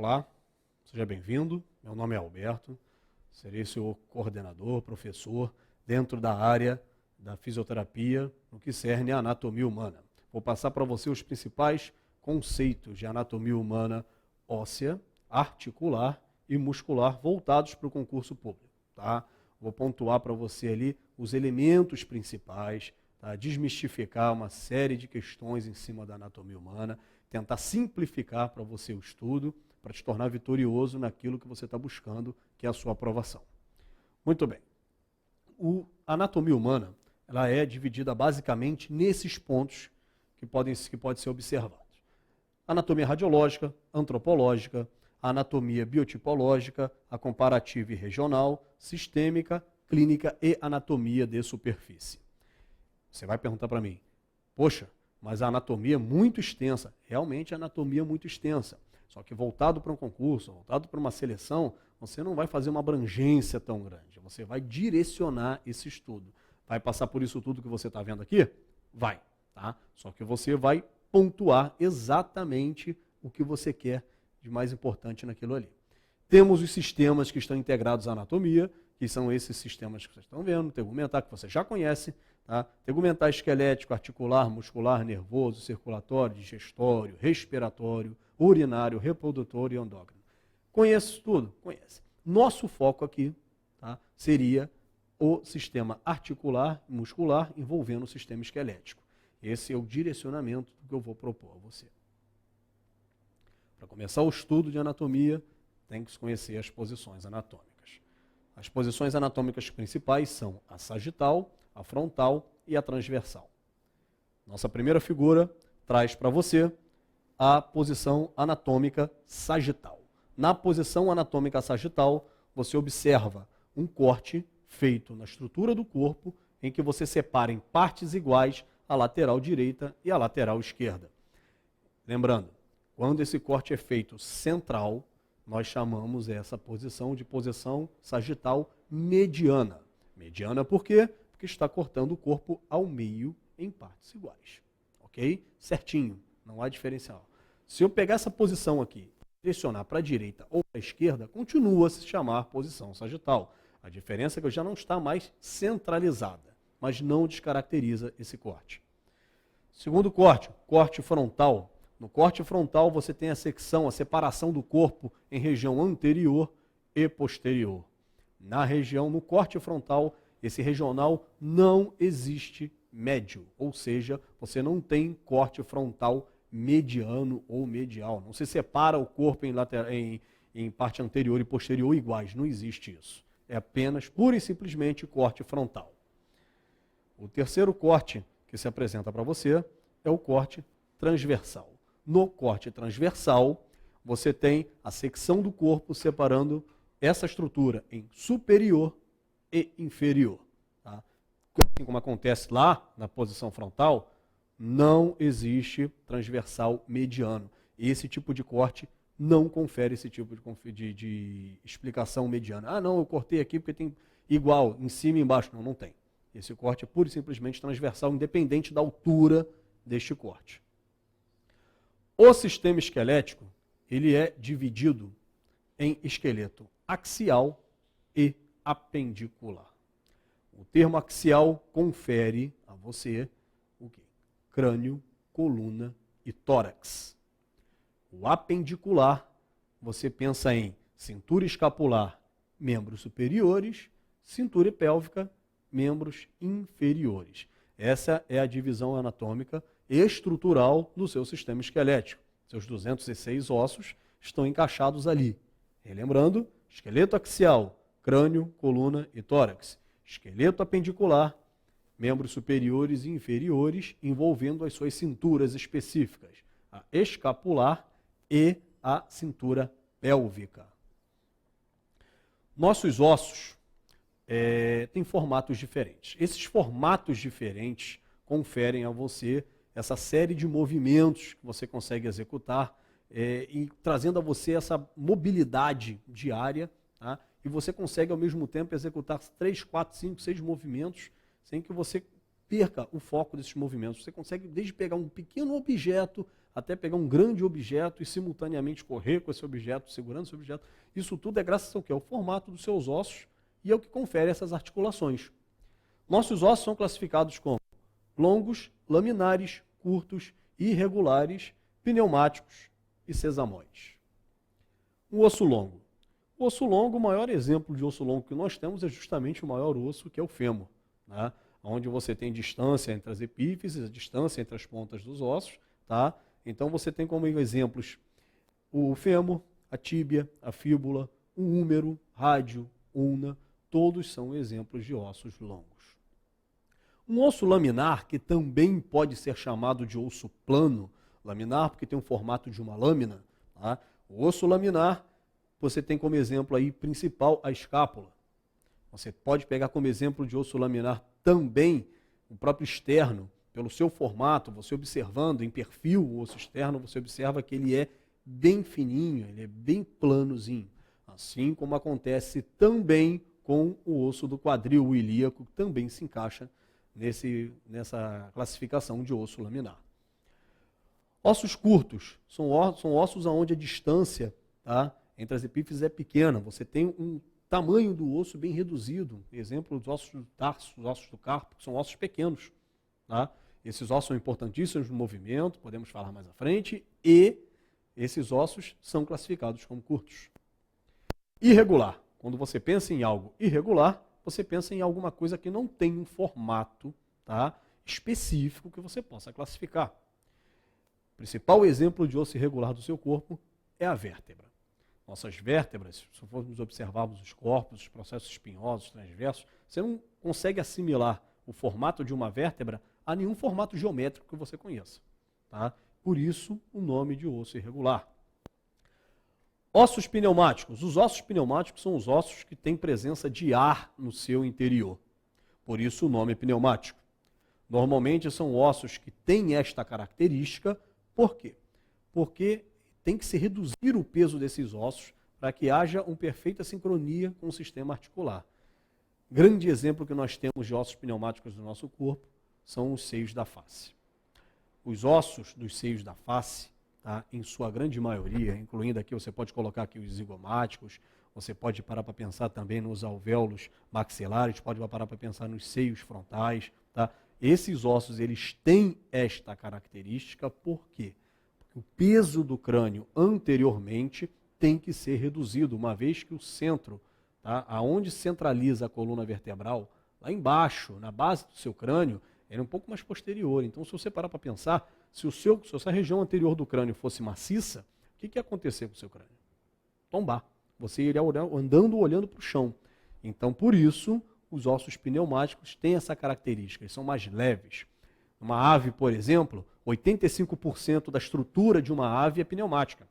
Olá, seja bem-vindo. Meu nome é Alberto, serei seu coordenador, professor, dentro da área da fisioterapia, no que cerne a anatomia humana. Vou passar para você os principais conceitos de anatomia humana óssea, articular e muscular voltados para o concurso público. Tá? Vou pontuar para você ali os elementos principais, tá? Desmistificar uma série de questões em cima da anatomia humana, tentar simplificar para você o estudo, para te tornar vitorioso naquilo que você está buscando, que é a sua aprovação. Muito bem. A anatomia humana ela é dividida basicamente nesses pontos que podem ser observados. Anatomia radiológica, antropológica, a anatomia biotipológica, a comparativa e regional, sistêmica, clínica e anatomia de superfície. Você vai perguntar para mim, poxa, mas a anatomia é muito extensa. Realmente a anatomia é muito extensa. Só que voltado para um concurso, voltado para uma seleção, você não vai fazer uma abrangência tão grande. Você vai direcionar esse estudo. Vai passar por isso tudo que você está vendo aqui? Vai. Tá? Só que você vai pontuar exatamente o que você quer de mais importante naquilo ali. Temos os sistemas que estão integrados à anatomia, que são esses sistemas que vocês estão vendo, tegumentar, que você já conhece, tá? Tegumentar esquelético, articular, muscular, nervoso, circulatório, digestório, respiratório, urinário, reprodutor e endócrino. Conhece tudo? Conhece. Nosso foco aqui, tá, seria o sistema articular e muscular envolvendo o sistema esquelético. Esse é o direcionamento que eu vou propor a você. Para começar o estudo de anatomia, tem que se conhecer as posições anatômicas. As posições anatômicas principais são a sagital, a frontal e a transversal. Nossa primeira figura traz para você a posição anatômica sagital. Na posição anatômica sagital, você observa um corte feito na estrutura do corpo, em que você separa em partes iguais a lateral direita e a lateral esquerda. Lembrando, quando esse corte é feito central, nós chamamos essa posição de posição sagital mediana. Mediana por quê? Porque está cortando o corpo ao meio em partes iguais. Ok? Certinho, não há diferencial. Se eu pegar essa posição aqui, direcionar para a direita ou para a esquerda, continua a se chamar posição sagital. A diferença é que já não está mais centralizada, mas não descaracteriza esse corte. Segundo corte, corte frontal. No corte frontal você tem a secção, a separação do corpo em região anterior e posterior. No corte frontal, esse regional não existe médio, ou seja, você não tem corte frontal mediano ou medial. Não se separa o corpo em parte anterior e posterior iguais, não existe isso. É apenas, pura e simplesmente, corte frontal. O terceiro corte que se apresenta para você é o corte transversal. No corte transversal, você tem a secção do corpo separando essa estrutura em superior e inferior. Tá? Assim como acontece lá na posição frontal, não existe transversal mediano. Esse tipo de corte não confere esse tipo de explicação mediana. Ah, não, eu cortei aqui porque tem igual, em cima e embaixo. Não, não tem. Esse corte é pura e simplesmente transversal, independente da altura deste corte. O sistema esquelético, ele é dividido em esqueleto axial e apendicular. O termo axial confere a você o quê? Crânio, coluna e tórax. O apendicular, você pensa em cintura escapular, membros superiores, cintura pélvica, membros inferiores. Essa é a divisão anatômica estrutural do seu sistema esquelético. Seus 206 ossos estão encaixados ali. Relembrando, esqueleto axial, crânio, coluna e tórax. Esqueleto apendicular, membros superiores e inferiores, envolvendo as suas cinturas específicas, a escapular e a cintura pélvica. Nossos ossos têm formatos diferentes. Esses formatos diferentes conferem a você essa série de movimentos que você consegue executar e trazendo a você essa mobilidade diária, tá? E você consegue ao mesmo tempo executar 3, 4, 5, 6 movimentos sem que você perca o foco desses movimentos. Você consegue desde pegar um pequeno objeto até pegar um grande objeto e simultaneamente correr com esse objeto, segurando esse objeto. Isso tudo é graças ao quê? Ao formato dos seus ossos e ao que confere essas articulações. Nossos ossos são classificados como longos, laminares, curtos, irregulares, pneumáticos e sesamoides. O osso longo. O osso longo, o maior exemplo de osso longo que nós temos é justamente o maior osso, que é o fêmur, né? Onde você tem distância entre as epífises, a distância entre as pontas dos ossos, tá? Então você tem como exemplos o fêmur, a tíbia, a fíbula, o húmero, rádio, ulna, todos são exemplos de ossos longos. Um osso laminar, que também pode ser chamado de osso plano, laminar porque tem o formato de uma lâmina, tá? O osso laminar, você tem como exemplo aí principal a escápula. Você pode pegar como exemplo de osso laminar também o próprio externo, pelo seu formato, você observando em perfil o osso externo, você observa que ele é bem fininho, ele é bem planozinho. Assim como acontece também com o osso do quadril, o ilíaco, que também se encaixa nessa classificação de osso laminar. Ossos curtos são ossos onde a distância, tá, entre as epífises é pequena. Você tem um tamanho do osso bem reduzido. Exemplo, os ossos do tarso, os ossos do carpo, que são ossos pequenos. Tá? Esses ossos são importantíssimos no movimento, podemos falar mais à frente, e esses ossos são classificados como curtos. Irregular. Quando você pensa em algo irregular, você pensa em alguma coisa que não tem um formato, tá, específico que você possa classificar. O principal exemplo de osso irregular do seu corpo é a vértebra. Nossas vértebras, se formos observarmos os corpos, os processos espinhosos, transversos, você não consegue assimilar o formato de uma vértebra a nenhum formato geométrico que você conheça. Tá? Por isso, o nome de osso irregular. Ossos pneumáticos. Os ossos pneumáticos são os ossos que têm presença de ar no seu interior. Por isso, o nome é pneumático. Normalmente, são ossos que têm esta característica. Por quê? Porque tem que se reduzir o peso desses ossos para que haja uma perfeita sincronia com o sistema articular. Grande exemplo que nós temos de ossos pneumáticos do nosso corpo são os seios da face. Os ossos dos seios da face, tá, em sua grande maioria, incluindo aqui, você pode colocar aqui os zigomáticos, você pode parar para pensar também nos alvéolos maxilares, pode parar para pensar nos seios frontais. Tá? Esses ossos, eles têm esta característica, por quê? O peso do crânio anteriormente tem que ser reduzido, uma vez que o centro, tá, aonde centraliza a coluna vertebral, lá embaixo, na base do seu crânio, era um pouco mais posterior. Então, se você parar para pensar, se essa região anterior do crânio fosse maciça, o que ia acontecer com o seu crânio? Tombar. Você iria andando, olhando para o chão. Então, por isso, os ossos pneumáticos têm essa característica, eles são mais leves. Uma ave, por exemplo, 85% da estrutura de uma ave é pneumática.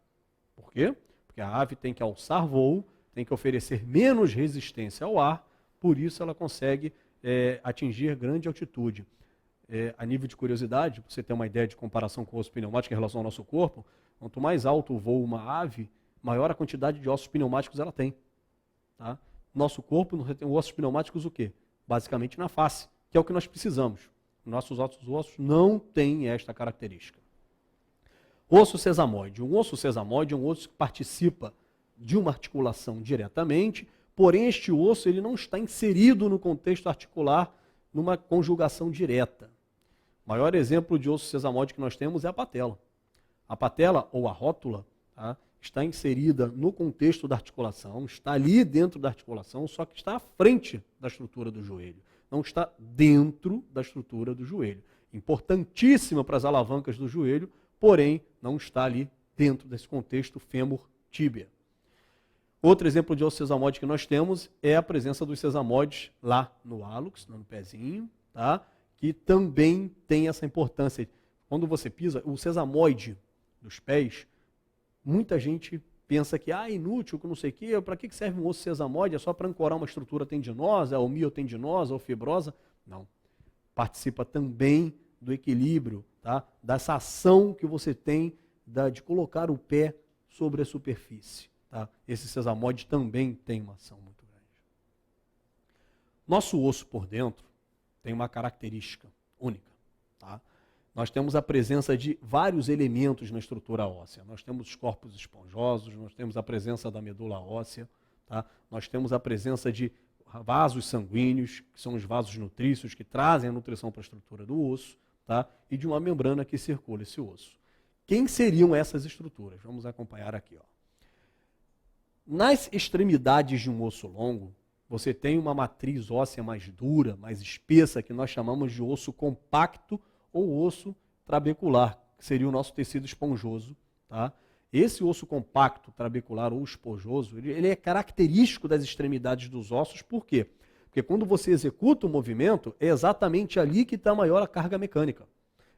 Por quê? Porque a ave tem que alçar voo, tem que oferecer menos resistência ao ar, por isso ela consegue atingir grande altitude. A nível de curiosidade, para você ter uma ideia de comparação com o osso pneumático em relação ao nosso corpo, quanto mais alto voa uma ave, maior a quantidade de ossos pneumáticos ela tem. Tá? Nosso corpo tem ossos pneumáticos o quê? Basicamente na face, que é o que nós precisamos. Nossos outros ossos não têm esta característica. Osso sesamoide. Um osso sesamoide é um osso que participa de uma articulação diretamente, porém este osso ele não está inserido no contexto articular numa conjugação direta. O maior exemplo de osso sesamoide que nós temos é a patela. A patela, ou a rótula, tá, está inserida no contexto da articulação, está ali dentro da articulação, só que está à frente da estrutura do joelho. Não está dentro da estrutura do joelho. Importantíssima para as alavancas do joelho, porém não está ali dentro desse contexto fêmur-tíbia. Outro exemplo de osso sesamoide que nós temos é a presença dos sesamoides lá no hálux, no pezinho, tá? Que também tem essa importância. Quando você pisa, o sesamoide dos pés, muita gente pensa que é inútil, que não sei o quê, para que serve um osso sesamoide? É só para ancorar uma estrutura tendinosa, ou miotendinosa, ou fibrosa? Não. Participa também do equilíbrio, tá? Dessa ação que você tem de colocar o pé sobre a superfície. Tá? Esse sesamoide também tem uma ação muito grande. Nosso osso por dentro tem uma característica. única. Tá? Nós temos a presença de vários elementos na estrutura óssea. Nós temos os corpos esponjosos, nós temos a presença da medula óssea, tá? Nós temos a presença de vasos sanguíneos, que são os vasos nutrícios, que trazem a nutrição para a estrutura do osso, tá? E de uma membrana que circula esse osso. Quem seriam essas estruturas? Vamos acompanhar aqui. Ó. Nas extremidades de um osso longo, você tem uma matriz óssea mais dura, mais espessa, que nós chamamos de osso compacto ou osso trabecular, que seria o nosso tecido esponjoso. Tá? Esse osso compacto, trabecular ou esponjoso, ele é característico das extremidades dos ossos, por quê? Porque quando você executa o movimento, é exatamente ali que está maior a carga mecânica.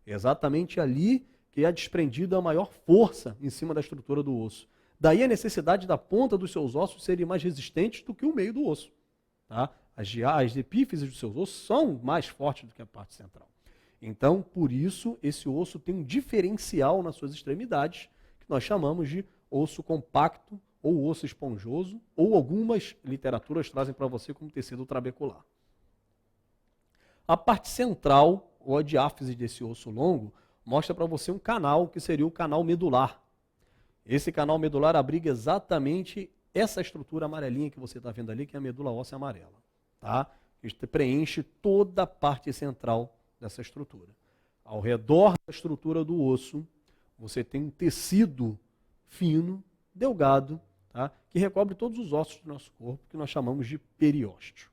É exatamente ali que é desprendida a maior força em cima da estrutura do osso. Daí a necessidade da ponta dos seus ossos serem mais resistentes do que o meio do osso. Tá? As epífises dos seus ossos são mais fortes do que a parte central. Então, por isso, esse osso tem um diferencial nas suas extremidades, que nós chamamos de osso compacto ou osso esponjoso, ou algumas literaturas trazem para você como tecido trabecular. A parte central, ou a diáfise desse osso longo, mostra para você um canal, que seria o canal medular. Esse canal medular abriga exatamente essa estrutura amarelinha que você está vendo ali, que é a medula óssea amarela. Tá? Que preenche toda a parte central dessa estrutura. Ao redor da estrutura do osso, você tem um tecido fino, delgado, tá? Que recobre todos os ossos do nosso corpo, que nós chamamos de periósteo.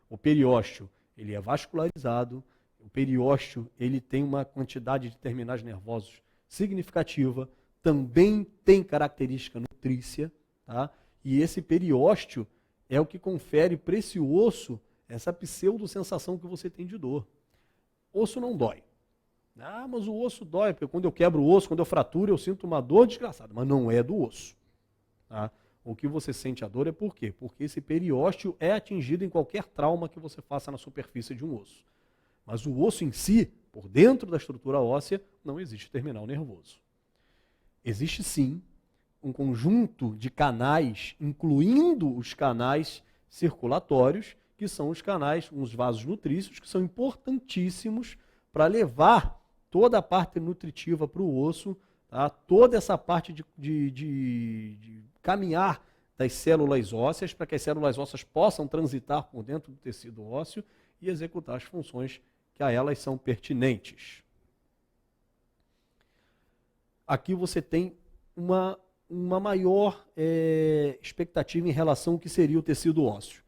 O periósteo, ele é vascularizado, o periósteo, ele tem uma quantidade de terminais nervosos significativa, também tem característica nutrícia, tá? E esse periósteo é o que confere para esse osso essa pseudo-sensação que você tem de dor. Osso não dói. Ah, mas o osso dói, porque quando eu quebro o osso, quando eu fraturo, eu sinto uma dor desgraçada. Mas não é do osso. Tá? O que você sente a dor é por quê? Porque esse periósteo é atingido em qualquer trauma que você faça na superfície de um osso. Mas o osso em si, por dentro da estrutura óssea, não existe terminal nervoso. Existe sim um conjunto de canais, incluindo os canais circulatórios, que são os canais, os vasos nutrícios, que são importantíssimos para levar toda a parte nutritiva para o osso, tá? Toda essa parte de caminhar das células ósseas, para que as células ósseas possam transitar por dentro do tecido ósseo e executar as funções que a elas são pertinentes. Aqui você tem uma maior expectativa em relação ao que seria o tecido ósseo.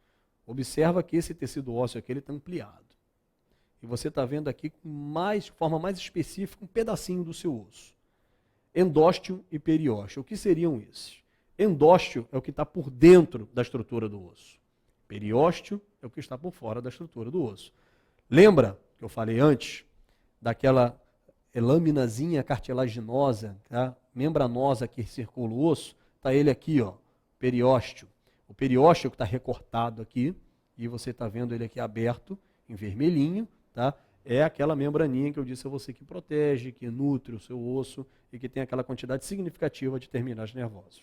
Observa que esse tecido ósseo aqui está ampliado. E você está vendo aqui de forma mais específica um pedacinho do seu osso. Endósteo e periósteo. O que seriam esses? Endósteo é o que está por dentro da estrutura do osso. Periósteo é o que está por fora da estrutura do osso. Lembra que eu falei antes daquela laminazinha cartilaginosa, tá? Membranosa que circula o osso? Está ele aqui, ó, periósteo. O periósteo que está recortado aqui, e você está vendo ele aqui aberto, em vermelhinho, tá? É aquela membraninha que eu disse a você que protege, que nutre o seu osso e que tem aquela quantidade significativa de terminais nervosos.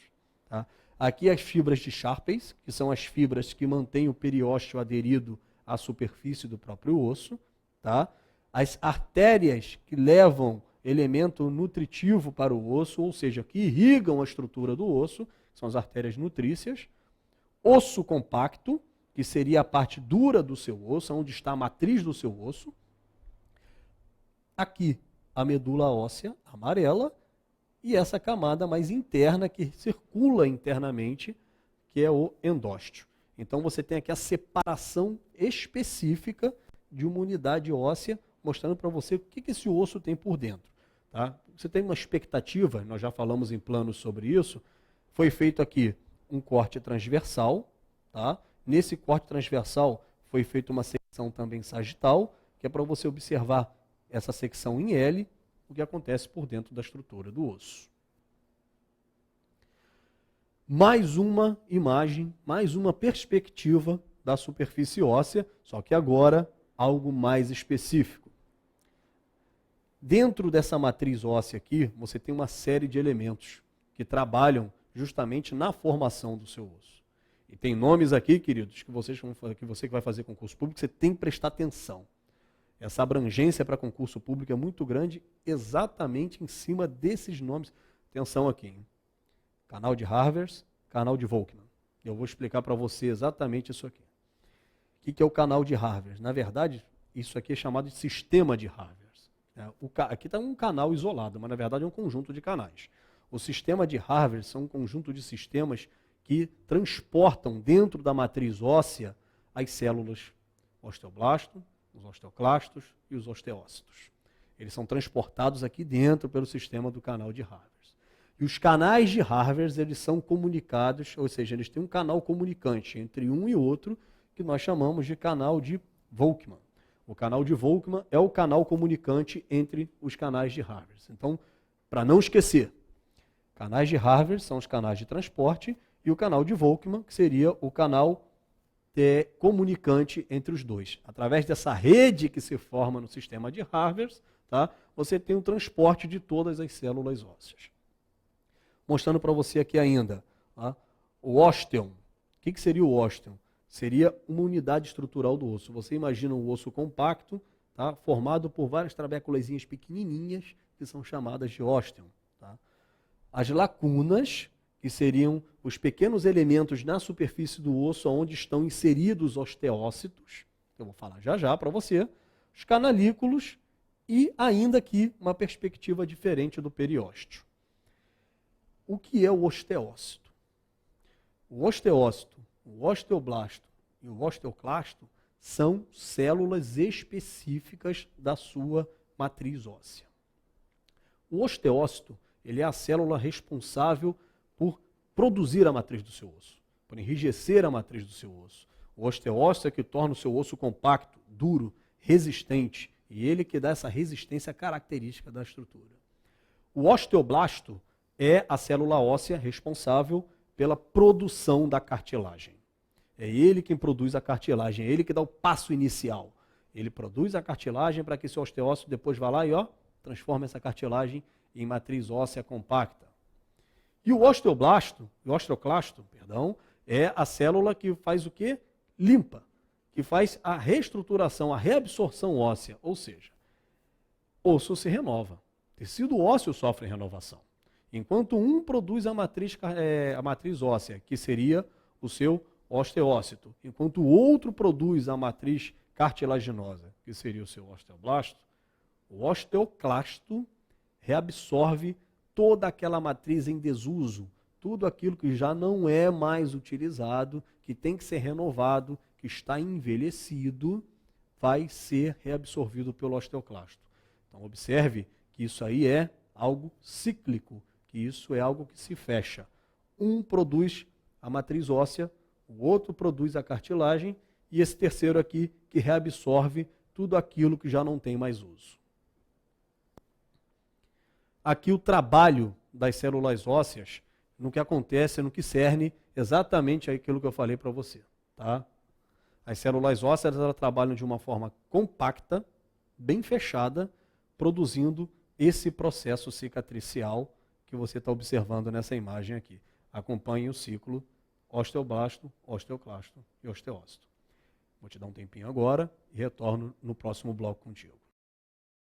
Tá? Aqui as fibras de Sharpes, que são as fibras que mantêm o periósteo aderido à superfície do próprio osso. Tá? As artérias que levam elemento nutritivo para o osso, ou seja, que irrigam a estrutura do osso, são as artérias nutrícias. Osso compacto, que seria a parte dura do seu osso, onde está a matriz do seu osso. Aqui, a medula óssea amarela e essa camada mais interna que circula internamente, que é o endósteo. Então você tem aqui a separação específica de uma unidade óssea, mostrando para você o que esse osso tem por dentro. Tá? Você tem uma expectativa, nós já falamos em planos sobre isso, foi feito aqui um corte transversal, tá? Nesse corte transversal foi feita uma secção também sagital, que é para você observar essa secção em L, o que acontece por dentro da estrutura do osso. Mais uma imagem, mais uma perspectiva da superfície óssea, só que agora algo mais específico. Dentro dessa matriz óssea aqui, você tem uma série de elementos que trabalham justamente na formação do seu osso. E tem nomes aqui, queridos, que você que vai fazer concurso público, você tem que prestar atenção. Essa abrangência para concurso público é muito grande, exatamente em cima desses nomes. Atenção aqui, hein? Canal de Harvard, canal de Volkmann. Eu vou explicar para você exatamente isso aqui. O que é o canal de Harvard? Na verdade, isso aqui é chamado de sistema de Harvard. Aqui está um canal isolado, mas na verdade é um conjunto de canais. O sistema de Harvard são um conjunto de sistemas que transportam dentro da matriz óssea as células osteoblasto, os osteoclastos e os osteócitos. Eles são transportados aqui dentro pelo sistema do canal de Harvard. E os canais de Harvard, eles são comunicados, ou seja, eles têm um canal comunicante entre um e outro, que nós chamamos de canal de Volkmann. O canal de Volkmann é o canal comunicante entre os canais de Harvard. Então, para não esquecer, canais de Harvard são os canais de transporte e o canal de Volkmann, que seria o canal comunicante entre os dois. Através dessa rede que se forma no sistema de Harvard, tá, você tem o transporte de todas as células ósseas. Mostrando para você aqui ainda, tá, o ósteon. O que seria o ósteon? Seria uma unidade estrutural do osso. Você imagina um osso compacto, tá, formado por várias trabéculazinhas pequenininhas, que são chamadas de ósteon. Tá? As lacunas, que seriam os pequenos elementos na superfície do osso onde estão inseridos os osteócitos, que eu vou falar já já para você, os canalículos e ainda aqui uma perspectiva diferente do periósteo. O que é o osteócito? O osteócito, o osteoblasto e o osteoclasto são células específicas da sua matriz óssea. O osteócito, ele é a célula responsável por produzir a matriz do seu osso, por enrijecer a matriz do seu osso. O osteócito é que torna o seu osso compacto, duro, resistente, e ele que dá essa resistência característica da estrutura. O osteoblasto é a célula óssea responsável pela produção da cartilagem. É ele quem produz a cartilagem, é ele que dá o passo inicial. Ele produz a cartilagem para que esse osteócito depois vá lá e transforme essa cartilagem em matriz óssea compacta. E o osteoclasto, é a célula que faz o quê? Limpa, que faz a reestruturação, a reabsorção óssea, ou seja, osso se renova, tecido ósseo sofre renovação. Enquanto um produz a matriz óssea, que seria o seu osteócito, enquanto o outro produz a matriz cartilaginosa, que seria o seu osteoblasto, o osteoclasto reabsorve toda aquela matriz em desuso, tudo aquilo que já não é mais utilizado, que tem que ser renovado, que está envelhecido, vai ser reabsorvido pelo osteoclasto. Então observe que isso aí é algo cíclico, que isso é algo que se fecha. Um produz a matriz óssea, o outro produz a cartilagem e esse terceiro aqui que reabsorve tudo aquilo que já não tem mais uso. Aqui o trabalho das células ósseas, no que acontece, no que cerne exatamente aquilo que eu falei para você. Tá? As células ósseas elas trabalham de uma forma compacta, bem fechada, produzindo esse processo cicatricial que você está observando nessa imagem aqui. Acompanhe o ciclo osteoblasto, osteoclasto e osteócito. Vou te dar um tempinho agora e retorno no próximo bloco contigo.